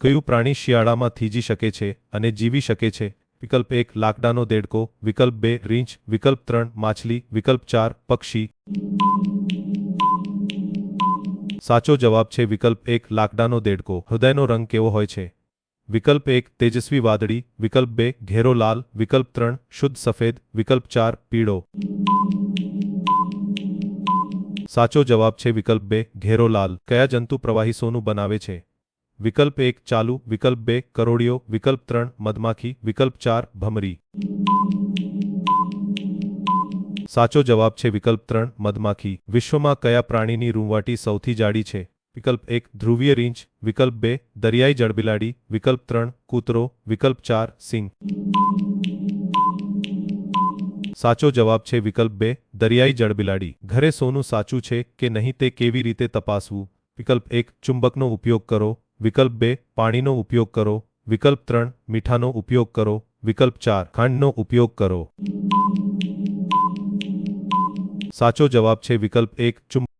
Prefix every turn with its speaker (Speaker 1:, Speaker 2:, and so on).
Speaker 1: કયું પ્રાણી શિયાળામાં થીજી શકે છે અને જીવી શકે છે? વિકલ્પ 1 લાકડાનો દેડકો, વિકલ્પ 2 રીંછ, વિકલ્પ 3 માછલી, વિકલ્પ 4 પક્ષી. સાચો જવાબ છે વિકલ્પ 1 લાકડાનો દેડકો. હૃદયનો રંગ કેવો હોય છે? વિકલ્પ 1 તેજસ્વી વાદળી, વિકલ્પ 2 ઘેરો લાલ, વિકલ્પ 3 શુદ્ધ સફેદ, વિકલ્પ 4 પીળો. સાચો જવાબ છે વિકલ્પ 2 ઘેરો લાલ. કયા જંતુ પ્રવાહી સોનું બનાવે છે? વિકલ્પ 1 ચાલુ, વિકલ્પ 2 કરોળિયો, વિકલ્પ 3 મધમાખી, વિકલ્પ 4 ભમરી. સાચો જવાબ છે વિકલ્પ 3 મધમાખી. વિશ્વમાં કયા પ્રાણીની રૂંવાટી સૌથી જાડી છે? વિકલ્પ 1 ધ્રુવીય રીંછ, વિકલ્પ 2 દરિયાઈ જળબિલાડી, વિકલ્પ 3 કૂતરો, વિકલ્પ 4 સિંહ. સાચો જવાબ છે વિકલ્પ 2 દરિયાઈ જળબિલાડી. ઘરે સોનું સાચું છે કે નહીં તે કેવી રીતે તપાસવું? વિકલ્પ 1 ચુંબકનો ઉપયોગ કરો, વિકલ્પ 2 પાણીનો ઉપયોગ કરો, વિકલ્પ 3 મીઠાનો ઉપયોગ કરો, વિકલ્પ 4 ખાંડનો ઉપયોગ કરો. સાચો જવાબ છે વિકલ્પ 1 ચુંબક.